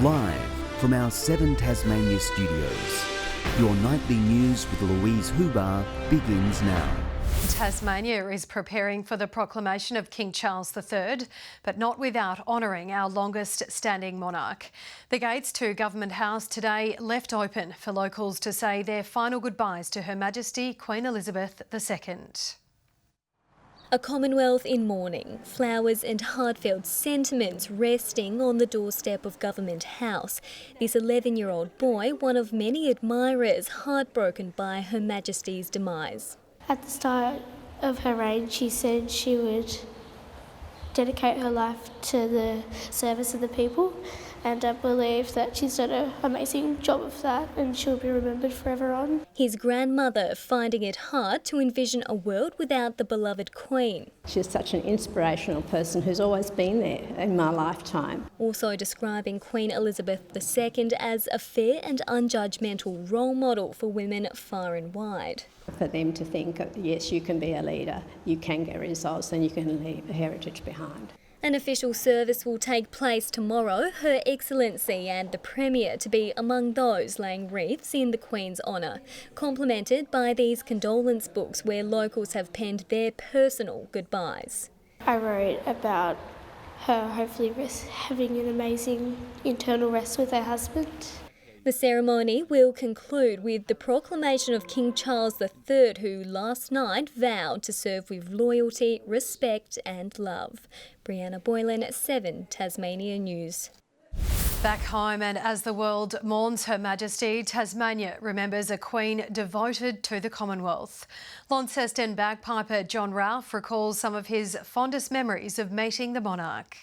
Live from our 7 Tasmania studios, your nightly news with Louise Huber begins now. Tasmania is preparing for the proclamation of King Charles III, but not without honouring our longest-standing monarch. The gates to Government House today left open for locals to say their final goodbyes to Her Majesty Queen Elizabeth II. A Commonwealth in mourning, flowers and heartfelt sentiments resting on the doorstep of Government House. This 11-year-old boy, one of many admirers, heartbroken by Her Majesty's demise. At the start of her reign, she said she would dedicate her life to the service of the people, and I believe that she's done an amazing job of that and she'll be remembered forever on. His grandmother finding it hard to envision a world without the beloved Queen. She's such an inspirational person who's always been there in my lifetime. Also describing Queen Elizabeth II as a fair and unjudgmental role model for women far and wide. For them to think, yes, you can be a leader, you can get results, and you can leave a heritage behind. An official service will take place tomorrow, Her Excellency and the Premier to be among those laying wreaths in the Queen's honour, complemented by these condolence books where locals have penned their personal goodbyes. I wrote about her hopefully having an amazing internal rest with her husband. The ceremony will conclude with the proclamation of King Charles III, who last night vowed to serve with loyalty, respect and love. Brianna Boylan, 7 Tasmania News. Back home, and as the world mourns Her Majesty, Tasmania remembers a queen devoted to the Commonwealth. Launceston bagpiper John Ralph recalls some of his fondest memories of meeting the monarch.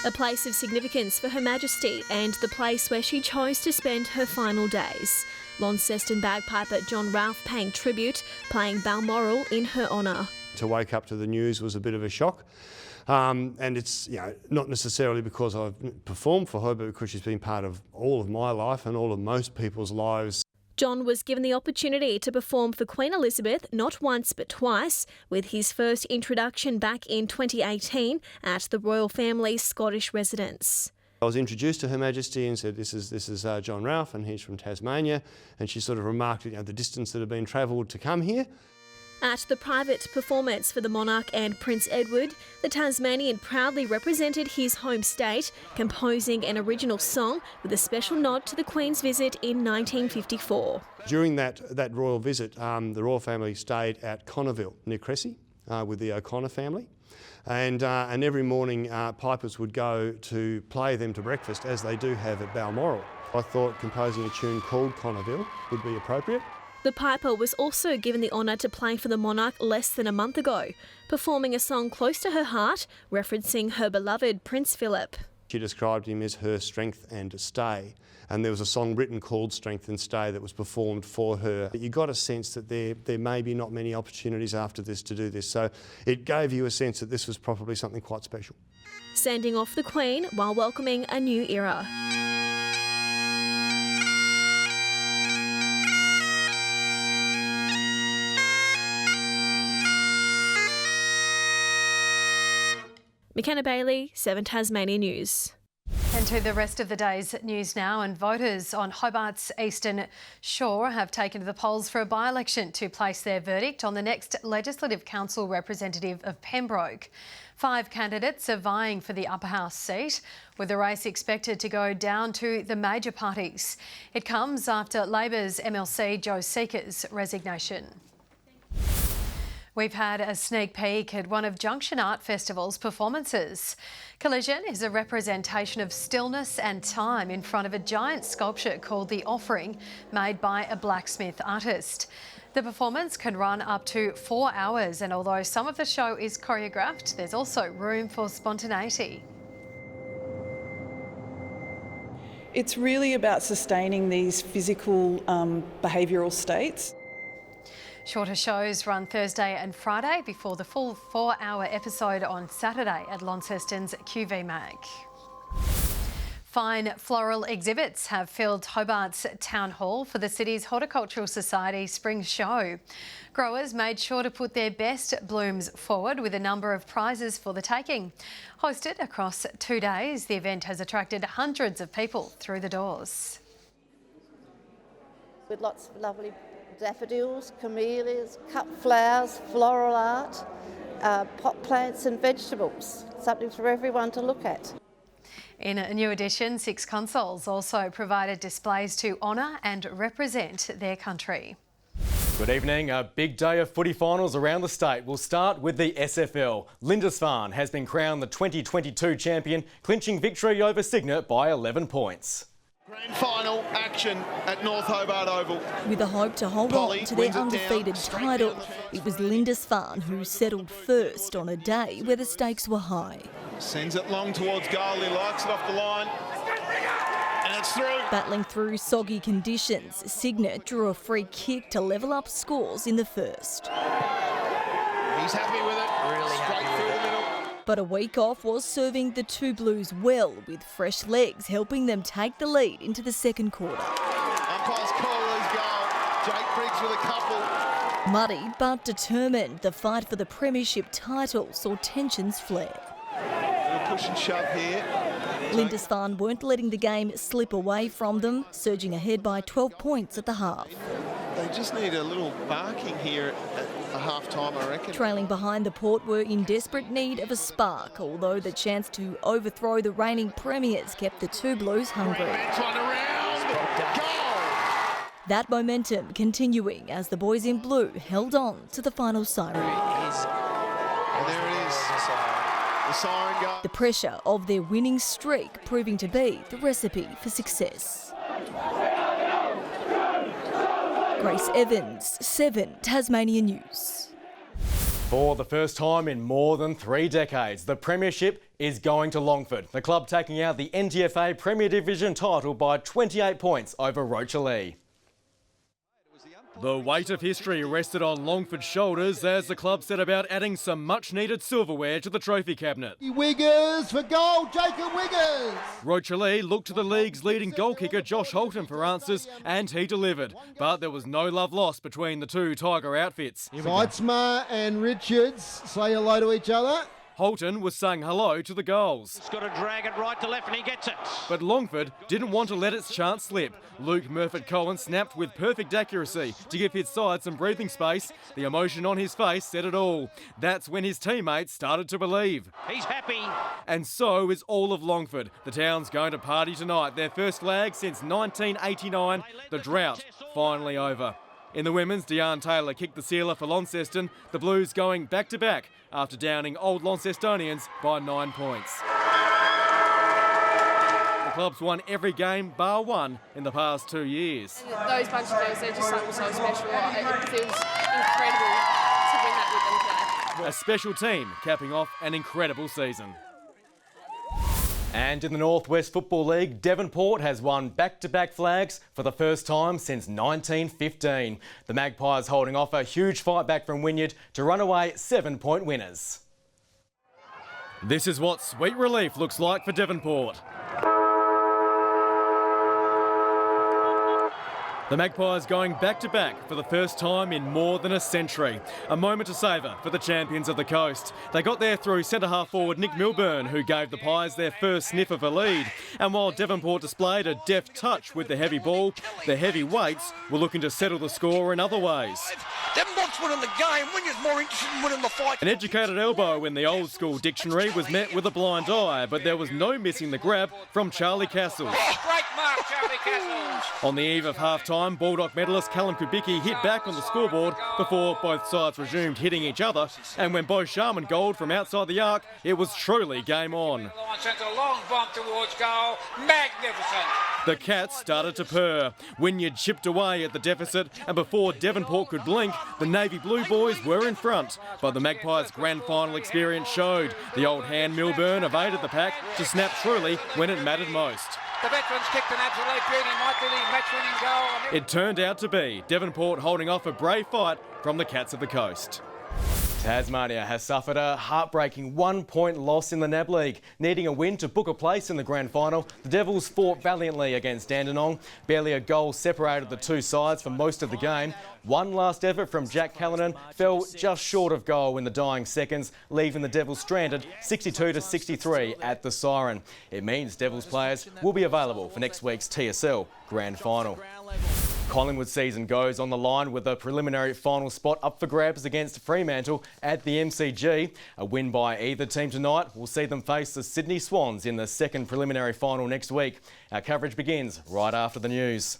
A place of significance for Her Majesty and the place where she chose to spend her final days. Launceston bagpiper John Ralph paying tribute, playing Balmoral in her honour. To wake up to the news was a bit of a shock. And it's not necessarily because I've performed for her, but because she's been part of all of my life and all of most people's lives. John was given the opportunity to perform for Queen Elizabeth not once but twice, with his first introduction back in 2018 at the royal family's Scottish residence. I was introduced to Her Majesty and said, this is John Ralph and he's from Tasmania, and she sort of remarked the distance that had been travelled to come here. At the private performance for the monarch and Prince Edward, the Tasmanian proudly represented his home state, composing an original song with a special nod to the Queen's visit in 1954. During that royal visit, the royal family stayed at Connorville near Cressy with the O'Connor family. And every morning pipers would go to play them to breakfast, as they do have at Balmoral. I thought composing a tune called Connorville would be appropriate. The piper was also given the honour to play for the monarch less than a month ago, performing a song close to her heart, referencing her beloved Prince Philip. She described him as her strength and stay, and there was a song written called Strength and Stay that was performed for her. You got a sense that there may be not many opportunities after this to do this, so it gave you a sense that this was probably something quite special. Sending off the Queen while welcoming a new era. McKenna Bailey, 7 Tasmania News. And to the rest of the day's news now, and voters on Hobart's eastern shore have taken to the polls for a by-election to place their verdict on the next Legislative Council representative of Pembroke. 5 candidates are vying for the upper house seat, with the race expected to go down to the major parties. It comes after Labor's MLC Joe Seeker's resignation. We've had a sneak peek at one of Junction Art Festival's performances. Collision is a representation of stillness and time in front of a giant sculpture called The Offering, made by a blacksmith artist. The performance can run up to 4 hours, and although some of the show is choreographed, there's also room for spontaneity. It's really about sustaining these physical behavioural states. Shorter shows run Thursday and Friday before the full 4-hour episode on Saturday at Launceston's QV Mag. Fine floral exhibits have filled Hobart's Town Hall for the city's Horticultural Society Spring Show. Growers made sure to put their best blooms forward with a number of prizes for the taking. Hosted across 2 days, the event has attracted hundreds of people through the doors. With lots of lovely daffodils, camellias, cut flowers, floral art, pot plants and vegetables. Something for everyone to look at. In a new edition, 6 consoles also provided displays to honour and represent their country. Good evening. A big day of footy finals around the state. We'll start with the SFL. Lindisfarne has been crowned the 2022 champion, clinching victory over Cygnet by 11 points. Grand final action at North Hobart Oval. With a hope to hold on to their undefeated title, it was Lindisfarne who settled first on a day where the stakes were high. Sends it long towards goal, he likes it off the line. And it's through. Battling through soggy conditions, Cygnet drew a free kick to level up scores in the first. He's happy with it, really straight through the middle. But a week off was serving the two Blues well, with fresh legs helping them take the lead into the second quarter. Umpire's call is goal. Jake Briggs with a couple. Muddy but determined, the fight for the premiership title saw tensions flare. Push and shove here. Lindisfarne weren't letting the game slip away from them, surging ahead by 12 points at the half. They just need a little barking here at the half-time, I reckon. Trailing behind, the Port were in desperate need of a spark, although the chance to overthrow the reigning premiers kept the two Blues hungry. That momentum continuing as the boys in blue held on to the final siren. And there it is. The siren goes. The pressure of their winning streak proving to be the recipe for success. Grace Evans, 7 Tasmanian News. For the first time in more than 3 decades, the premiership is going to Longford. The club taking out the NTFA Premier Division title by 28 points over Rochalee. The weight of history rested on Longford's shoulders as the club set about adding some much-needed silverware to the trophy cabinet. Wiggers for goal, Jacob Wiggers! Rochalee looked to the league's leading goal kicker Josh Holton for answers, and he delivered. But there was no love lost between the two Tiger outfits. Seitzma and Richards say hello to each other. Holton was saying hello to the goals. He's got to drag it right to left and he gets it. But Longford didn't want to let its chance slip. Luke Murphy-Cohen snapped with perfect accuracy to give his side some breathing space. The emotion on his face said it all. That's when his teammates started to believe. He's happy. And so is all of Longford. The town's going to party tonight. Their first flag since 1989. The drought finally over. In the women's, Deanne Taylor kicked the sealer for Launceston. The Blues going back-to-back after downing Old Launcestonians by 9 points. The club's won every game bar one in the past 2 years. Those bunch of girls, they're just something so special. It feels incredible to win that with them today. A special team capping off an incredible season. And in the North West Football League, Devonport has won back-to-back flags for the first time since 1915. The Magpies holding off a huge fight back from Wynyard to run away 7-point winners. This is what sweet relief looks like for Devonport. The Magpies going back-to-back for the first time in more than a century. A moment to savour for the champions of the coast. They got there through centre-half forward Nick Milburn, who gave the Pies their first sniff of a lead. And while Devonport displayed a deft touch with the heavy ball, the heavyweights were looking to settle the score in other ways. Devonport's winning the game. Wynyard's more interested in winning the fight. An educated elbow in the old-school dictionary was met with a blind eye, but there was no missing the grab from Charlie Castles. Great mark, Charlie Castles. On the eve of half-time, Baldock medalist Callum Kubicki hit back on the scoreboard before both sides resumed hitting each other, and when Bo Sharman goaled from outside the arc, it was truly game on. Sent a long bump towards goal. Magnificent. The Cats started to purr. Wynyard chipped away at the deficit, and before Devonport could blink, the Navy Blue boys were in front. But the Magpies' grand final experience showed. The old hand Milburn evaded the pack to snap truly when it mattered most. The veterans kicked an absolute beauty. Might be the match-winning goal. It turned out to be Devonport holding off a brave fight from the Cats of the Coast. Tasmania has suffered a heartbreaking 1-point loss in the NAB League. Needing a win to book a place in the grand final, the Devils fought valiantly against Dandenong. Barely a goal separated the two sides for most of the game. One last effort from Jack Callanan fell just short of goal in the dying seconds, leaving the Devils stranded 62-63 at the siren. It means Devils players will be available for next week's TSL grand final. Collingwood's season goes on the line with a preliminary final spot up for grabs against Fremantle at the MCG. A win by either team tonight will see them face the Sydney Swans in the second preliminary final next week. Our coverage begins right after the news.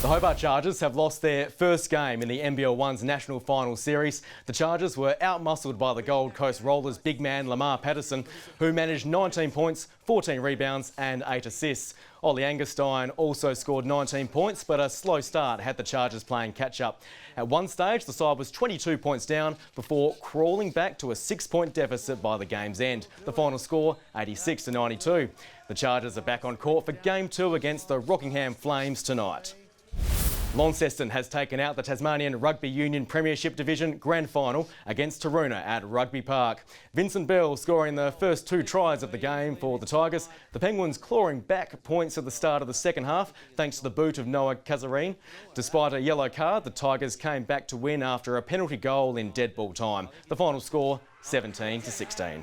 The Hobart Chargers have lost their first game in the NBL 1's National Final Series. The Chargers were outmuscled by the Gold Coast Rollers' big man Lamar Patterson, who managed 19 points, 14 rebounds and 8 assists. Ollie Angerstein also scored 19 points, but a slow start had the Chargers playing catch-up. At one stage, the side was 22 points down before crawling back to a 6-point deficit by the game's end. The final score, 86-92. The Chargers are back on court for Game 2 against the Rockingham Flames tonight. Launceston has taken out the Tasmanian Rugby Union Premiership Division Grand Final against Taroona at Rugby Park. Vincent Bell scoring the first 2 tries of the game for the Tigers. The Penguins clawing back points at the start of the second half thanks to the boot of Noah Kazarine. Despite a yellow card, the Tigers came back to win after a penalty goal in dead ball time. The final score, 17-16.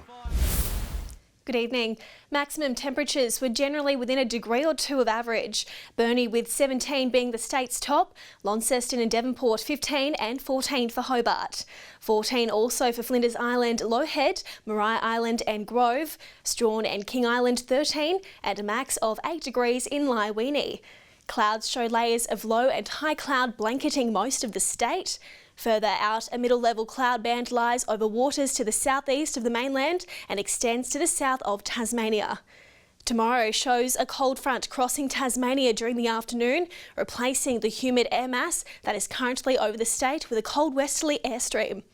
Good evening. Maximum temperatures were generally within a degree or two of average. Burnie with 17 being the state's top, Launceston and Devonport 15 and 14 for Hobart. 14 also for Flinders Island, Low Head, Maria Island and Grove, Strawn and King Island 13 and a max of 8 degrees in Lyweenie. Clouds show layers of low and high cloud blanketing most of the state. Further out, a middle-level cloud band lies over waters to the southeast of the mainland and extends to the south of Tasmania. Tomorrow shows a cold front crossing Tasmania during the afternoon, replacing the humid air mass that is currently over the state with a cold westerly airstream.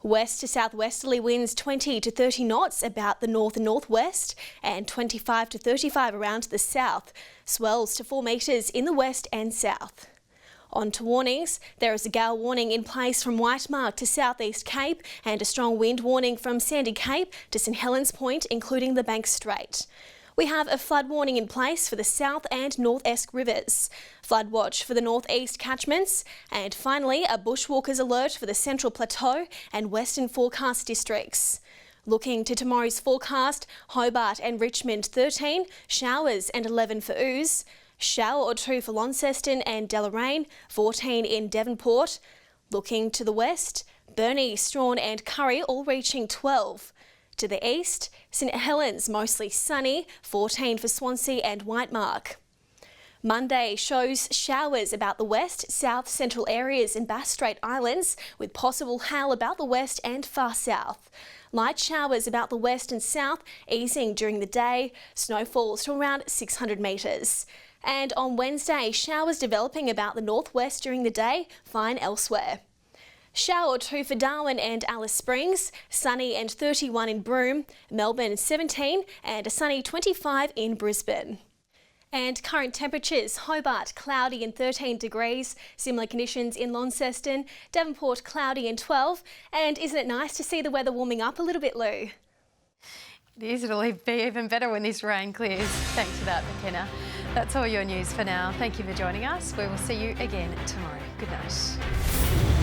West to southwesterly winds 20 to 30 knots about the north and northwest and 25 to 35 around the south. Swells to 4 metres in the west and south. On to warnings, there is a gale warning in place from White Mark to Southeast Cape and a strong wind warning from Sandy Cape to St Helens Point, including the Banks Strait. We have a flood warning in place for the South and North Esk rivers, flood watch for the northeast catchments, and finally a bushwalkers alert for the Central Plateau and Western Forecast districts. Looking to tomorrow's forecast, Hobart and Richmond 13, showers and 11 for Ooze. Shower or 2 for Launceston and Deloraine, 14 in Devonport. Looking to the west, Burnie, Strawn and Curry all reaching 12. To the east, St Helens mostly sunny, 14 for Swansea and White Mark. Monday shows showers about the west, south, central areas and Bass Strait Islands with possible hail about the west and far south. Light showers about the west and south, easing during the day, snowfalls to around 600 metres. And on Wednesday, showers developing about the northwest during the day, fine elsewhere. Shower or 2 for Darwin and Alice Springs, sunny and 31 in Broome, Melbourne 17 and a sunny 25 in Brisbane. And current temperatures, Hobart cloudy and 13 degrees, similar conditions in Launceston, Devonport cloudy and 12, and isn't it nice to see the weather warming up a little bit, Lou? It is, it'll be even better when this rain clears. Thanks for that, McKenna. That's all your news for now. Thank you for joining us. We will see you again tomorrow. Good night.